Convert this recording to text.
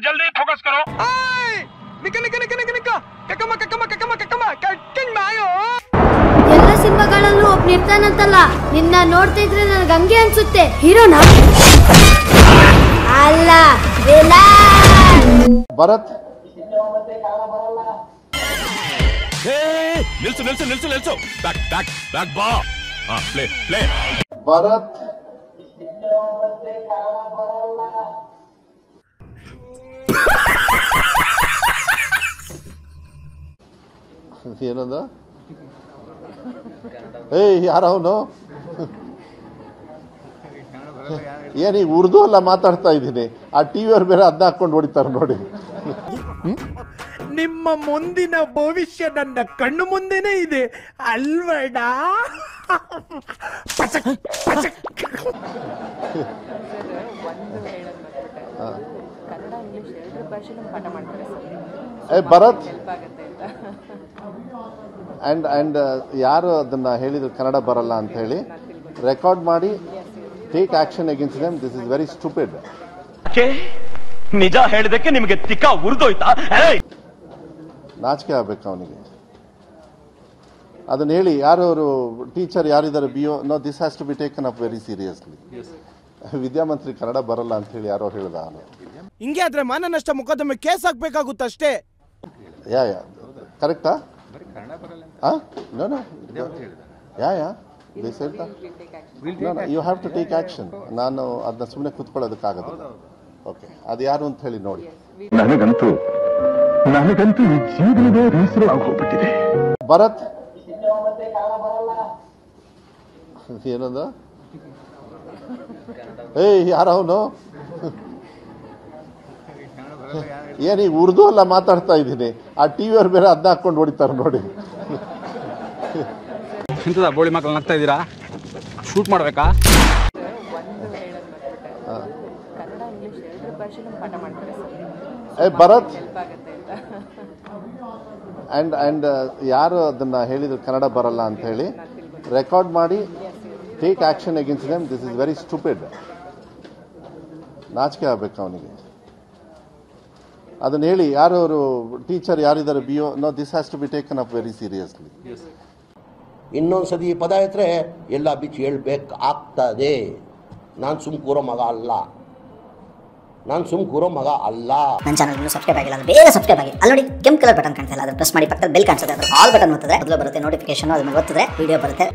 जल्दी फोकस करो। ಎಲ್ಲ ಸಿನಿಮಾಗಳಲ್ಲೂ ಒಬ್ಬ ಇರ್ತಾನಂತಲ್ಲ, ನಿನ್ನ ನೋಡ್ತಾ ಇದ್ರೆ ನನಗೆ ಹಂಗೆ ಅನ್ಸುತ್ತೆ. ಹೀರೋನಾ ಅಲ್ಲ ಭರತ್ ನಿಲ್ಸು ನಿಲ್ಸು ನಿಲ್ಸು ನಿಲ್ಸು. ಬ್ಯಾಕ್ ಬ್ಯಾಕ್ ಬ್ಯಾಕ್ ಬಾ. Play play. ಭರತ್ ಏನಂದ? ಯಾರ ಅವನು? ಏನೀಗ ಉರ್ದು ಅಲ್ಲ ಮಾತಾಡ್ತಾ ಇದ್ದೀನಿ. ಆ ಟಿವಿಯವ್ರು ಬೇರೆ ಅದ್ನ ಹಾಕೊಂಡು ಹೊಡಿತಾರೆ ನೋಡಿ. ನಿಮ್ಮ ಮುಂದಿನ ಭವಿಷ್ಯ ನನ್ನ ಕಣ್ಣು ಮುಂದೆನೇ ಇದೆ ಅಲ್ವಡ. ಭರತ್ ಅಂಡ್ ಯಾರು ಅದನ್ನ ಹೇಳಿದ್ರು ಕನ್ನಡ ಬರಲ್ಲ ಅಂತ ಹೇಳಿ ರೆಕಾರ್ಡ್ ಮಾಡಿ take action against them. This is very stupid. ನಿಜ ಹೇಳಿದಕ್ಕೆ ನಿಮಗೆ ತಿಕ್ಕ ಉರಿದೋಯ್ತಾ? ನಾಚಿಕೆ ಆಗ್ಬೇಕು ಅವನಿಗೆ. ಅದನ್ನ ಹೇಳಿ ಯಾರು ಅವರು ಟೀಚರ್ ಯಾರಿದ್ದಾರೆ BO no this has to be taken up very seriously. ವಿದ್ಯಾಮಂತ್ರಿ ಕನ್ನಡ ಬರಲ್ಲ ಅಂತ ಹೇಳಿ ಯಾರೋ ಹೇಳ್ದ. ಹಿಂಗೆ ಆದ್ರೆ ಮಾನನಷ್ಟ ಮೊಕದ್ದಮೆ ಕೇಸ್ ಹಾಕ್ಬೇಕಾಗುತ್ತಷ್ಟೇ. ಯಾ ಕರೆಕ್ಟಾ? No no yeah they said that no you have to take action. ನಾನು ಅದನ್ನ ಸುಮ್ಮನೆ ಕೂತ್ಕೊಳ್ಳೋದಕ್ಕಾಗಲ್ಲ. ಓಕೆ, ಅದು ಯಾರು ಅಂತ ಹೇಳಿ ನೋಡಿ. ನನಗಂತೂ ಈ ಜೀವನವೇ ಬೇಸರ ಆಗೋಗ್ಬಿಟ್ಟಿದೆ. ಭರತ್ ಏನಂದ? ಯಾರ ಅವನು? ಏನೀಗ ಉರ್ದು ಅಲ್ಲ ಮಾತಾಡ್ತಾ ಇದ್ದೀನಿ. ಆ ಟಿವಿಯವ್ರು ಬೇರೆ ಅದ್ನ ಹಾಕೊಂಡು ಹೊಡಿತಾರೆ ನೋಡಿ. ಇಂಥದ ಬೋಳಿ ಮಕ್ಕಳು ನಗ್ತಾ ಇದ್ದೀರಾ? ಶೂಟ್ ಮಾಡ್ಬೇಕಾ? ಭರತ್ ಅಂಡ್ ಯಾರು ಅದನ್ನ ಹೇಳಿದ್ರು ಕನ್ನಡ ಬರಲ್ಲ ಅಂತ ಹೇಳಿ ರೆಕಾರ್ಡ್ ಮಾಡಿ take action against them. This is very stupid. ನಾಚಿಕೆ ಆಗ್ಬೇಕು ಅವನಿಗೆ. ಅದನ್ನ ಹೇಳಿ ಯಾರು ಅವರು ಟೀಚರ್ ಯಾರಿದ್ದಾರೆ BO no this has to be taken up very seriously. ಇನ್ನೊಂದ್ಸತಿ ಈ ಪದ ಇದ್ರೆ ಎಲ್ಲ ಬಿಚ್ಚಿ ಹೇಳ್ಬೇಕಾಗ್ತದೆ. ನಾನು ಸುಮ್ ಕೂರೋ ಮಗ ಅಲ್ಲ. ನನ್ನ ಚಾನಲ್ ಇನ್ನೂ ಸಬ್ಸ್ಕ್ರೈಬ್ ಆಗಿಲ್ಲ ಅಂದ್ರೆ ಬೇಗ ಸಬ್ಸ್ಕ್ರೈಬ್ ಆಗಿ. ಅಲ್ಲಿ ನೋಡಿ ಕೆಂಪು ಕಲರ್ ಬಟನ್ ಕಾಣ್ತಾ ಇಲ್ಲ, ಅದನ್ನ ಪ್ರೆಸ್ ಮಾಡಿ. ಪಕ್ಕದಲ್ಲಿ ಬೆಲ್ ಕಾಣಿಸುತ್ತೆ, ಅದರ ಆಲ್ ಬಟನ್ ಒತ್ತಿದ್ರೆ ಮೊದಲು ಬರುತ್ತೆ ನೋಟಿಫಿಕೇಶನ್. ಅದನ್ನ ಒತ್ತಿದ್ರೆ ವಿಡಿಯೋ ಬರುತ್ತೆ.